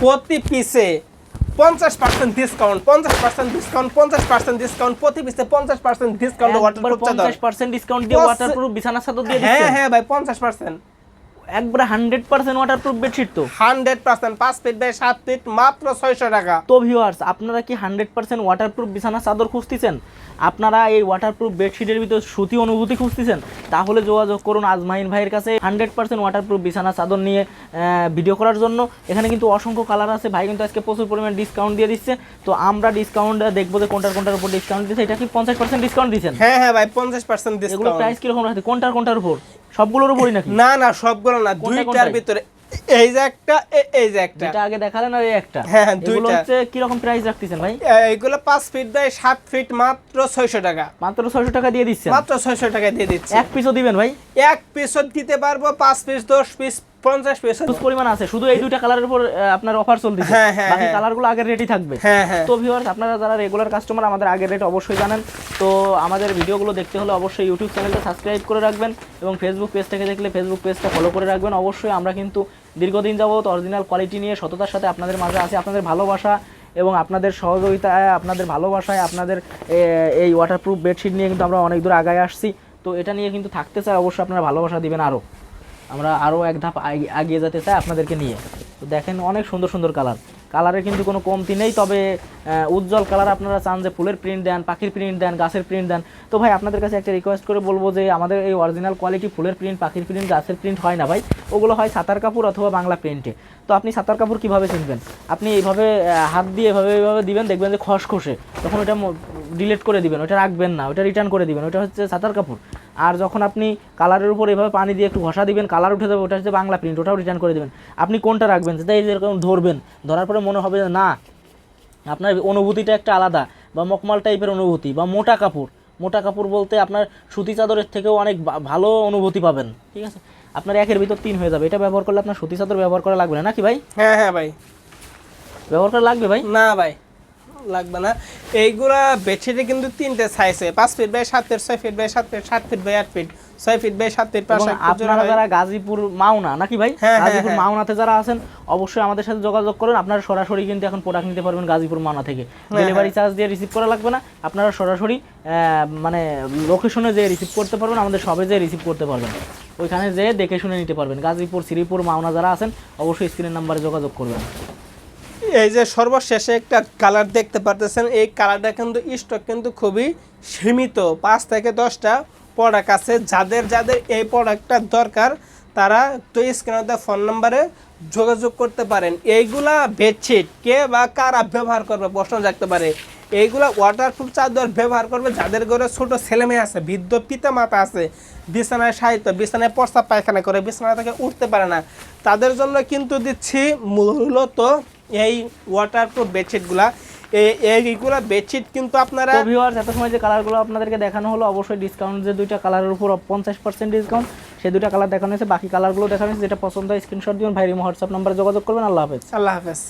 প্রতি পিসে 50% discount, 50% discount, 50% discount, প্রতি পিসে 50% ডিসকাউন্ট, ওয়াটারপ্রুফ চাদর 50% ডিসকাউন্ট দিয়ে ওয়াটারপ্রুফ বিছানা চাদর দিয়ে দিচ্ছেন। হ্যাঁ হ্যাঁ ভাই 50%, একবারে 100% ওয়াটারপ্রুফ বেডশিট তো 100%, 5 ফিট বাই 7 ফিট, মাত্র 600 টাকা। তো ভিউয়ার্স, আপনারা কি 100% ওয়াটারপ্রুফ বিছানা চাদর খুঁজতেছেন? আপনারা এই ওয়াটারপ্রুফ বেডশিটের ভিতর সুতি অনুভূতি খুঁজতেছেন? তাহলে যোগাযোগ করুন আজমাইন ভাইয়ের কাছে 100% ওয়াটারপ্রুফ বিছানা চাদর নিয়ে ভিডিও করার জন্য। এখানে কিন্তু অসংখ্য কালার আছে, ভাই কিন্তু আজকে প্রচুর পরিমাণ ডিসকাউন্ট দিয়ে দিচ্ছে। তো আমরা ডিসকাউন্ট দেখবো যে কোনটার উপর ডিসকাউন্ট দিচ্ছে। এটা কি 50% ডিসকাউন্ট দিচ্ছেন? হ্যাঁ হ্যাঁ ভাই 50% এগুলো ডিসকাউন্ট। প্রাইস কিরকম রাখতে? কোনটার উপর? সবগুলোর উপরই নাকি? না না সবগুলো না, দুইটার ভিতরে, এই যে একটা, এই যে একটা, যেটা আগে দেখালেন আর এই একটা। হ্যাঁ এগুলো দুইটা হচ্ছে কি রকম প্রাইস রাখতেছেন ভাই? এইগুলো 5 ফিট বাই 7 ফিট, মাত্র 600 টাকা। মাত্র 600 টাকা দিয়ে দিচ্ছেন? মাত্র 600 টাকা দিয়ে দিচ্ছি। এক পিসও দিবেন ভাই? এক পিসও দিতে পারবো, 5 পিস, 10 পিস, 50 পিস পরিমাণ আছে। শুধু এই দুইটা কালারের উপর আপনার অফার চলতেছে, হ্যাঁ, হ্যাঁ, বাকি হ্যাঁ। কালারগুলো আগের রেটই থাকবে। হ্যাঁ হ্যাঁ। তো ভিউয়ার্স, আপনারা যারা রেগুলার কাস্টমার আমাদের আগের রেট অবশ্যই জানেন। তো আমাদের ভিডিওগুলো দেখতে হলে অবশ্যই ইউটিউব চ্যানেলটা সাবস্ক্রাইব করে রাখবেন এবং ফেসবুক পেজ থেকে দেখলে ফেসবুক পেজটা ফলো করে রাখবেন। অবশ্যই আমরা কিন্তু দীর্ঘদিন যাবত অরিজিনাল কোয়ালিটি নিয়ে সততার সাথে আপনাদের মাঝে আছে। আপনাদের ভালোবাসা এবং আপনাদের সহযোগিতায়, আপনাদের ভালোবাসায়, আপনাদের এই ওয়াটারপ্রুফ বেডশিট নিয়ে কিন্তু আমরা অনেক দূর আগায় আসছি। তো এটা নিয়ে কিন্তু থাকতে চাই, অবশ্যই আপনারা ভালোবাসা দিবেন। আমরা আরও এক ধাপ এগিয়ে যেতে চাই আপনাদেরকে নিয়ে। তো দেখেন অনেক সুন্দর সুন্দর কালারের কিন্তু কোনো কমতি নেই। তবে উজ্জ্বল কালার আপনারা চান যে ফুলের প্রিন্ট দেন, পাখির প্রিন্ট দেন, গাছের প্রিন্ট দেন। তো ভাই আপনাদের কাছে একটা রিকোয়েস্ট করে বলবো যে আমাদের এই অরিজিনাল কোয়ালিটি ফুলের প্রিন্ট, পাখির প্রিন্ট, গাছের প্রিন্ট হয় না ভাই, ওগুলো হয় ছাতার কাপড় অথবা বাংলা প্রিন্টে। তো আপনি ছাতার কাপড় কীভাবে চিনবেন? আপনি এইভাবে হাত দিয়ে এইভাবে দিবেন, দেখবেন যে খসখসে, তখন ওটা ডিলিট করে দিবেন, ওটা রাখবেন না, ওটা রিটার্ন করে দিবেন, ওটা হচ্ছে ছাতার কাপড়। আর যখন আপনি কালারের উপর এভাবে পানি দিয়ে একটু ঘষা দিবেন, কালার উঠে যাবে, ওটা হচ্ছে বাংলা প্রিন্ট, ওটাও রিটার্ন করে দেবেন। আপনি কোনটা রাখবেন? যেটা এই যেরকম ধরবেন, ধরার পরে মনে হবে যে না, আপনার অনুভূতিটা একটা আলাদা, বা মকমাল টাইপের অনুভূতি, বা মোটা কাপড় বলতে আপনার সুতি চাদরের থেকেও অনেক ভালো অনুভূতি পাবেন। ঠিক আছে, আপনার একের ভিতর 3 হয়ে যাবে। এটা ব্যবহার করলে আপনার সুতি চাদর ব্যবহার করা লাগবে না নাকি ভাই? হ্যাঁ হ্যাঁ ভাই, ব্যবহার করা লাগবে ভাই? না ভাই লাগবে না। এইগুলা বেডশিটে কিন্তু 3টে সাইজে, 5 feet by 7 feet, 6 feet by 7 feet, 7 feet by 8 feet, 6 feet by 7 feet, 5 feet. আপনারা যারা গাজীপুর মাওনা নাকি ভাই, গাজীপুর মাওনাতে যারা আছেন অবশ্যই আমাদের সাথে যোগাযোগ করুন। আপনারা সরাসরি কিন্তু এখন প্রোডাক্ট নিতে পারবেন গাজীপুর মাওনা থেকে। ডেলিভারি চার্জ দিয়ে রিসিভ করা লাগবে না, আপনারা সরাসরি মানে লোকেশনে যেয়ে রিসিভ করতে পারবেন, আমাদের সবে যেয়ে রিসিভ করতে পারবেন, ওইখানে যেয়ে দেখে শুনে নিতে পারবেন। গাজীপুর, শ্রীপুর, মাওনা যারা আছেন অবশ্যই স্ক্রিনের নাম্বারে যোগাযোগ করবেন। এই যে সর্বশেষে একটা কালার দেখতে পারতেছেন, এই কালারটা কিন্তু স্টক কিন্তু খুবই সীমিত, 5 থেকে 10টা প্রোডাক্ট আছে। যাদের এই প্রোডাক্টটা দরকার তারা তো স্ক্রিনে ফোন নাম্বারে যোগাযোগ করতে পারেন। এইগুলা বেডশিট কে বা কারা ব্যবহার করবে প্রশ্ন জাগতে পারে। এইগুলা ওয়াটারপ্রুফ চাদর ব্যবহার করবে যাদের ঘরে ছোটো ছেলেমেয়ে আছে, বৃদ্ধ পিতা মাতা আছে, বিছানায় শায়িত, বিছানায় প্রস্রাব পায়খানা করে, বিছানা থেকে উঠতে পারে না, তাদের জন্য কিন্তু দিচ্ছি মূলত এই ওয়াটারপ্রুফ বেডশিটগুলা। এইগুলা বেডশিট কিন্তু আপনারা ভিউয়ার্স, এত সময় যে কালারগুলো আপনাদেরকে দেখানো হলো, অবশ্যই ডিসকাউন্ট যে দুইটা কালারের উপর 50% ডিসকাউন্ট, সেই দুইটা কালার দেখানো হয়েছে। বাকি কালারগুলো দেখানো হয়েছে, যেটা পছন্দ হয় স্ক্রিনশট দিবেন, ভাইয়ের হোয়াটসঅ্যাপ নাম্বারে যোগাযোগ করবেন। আল্লাহ হাফেজ। আল্লাহ হাফেজ।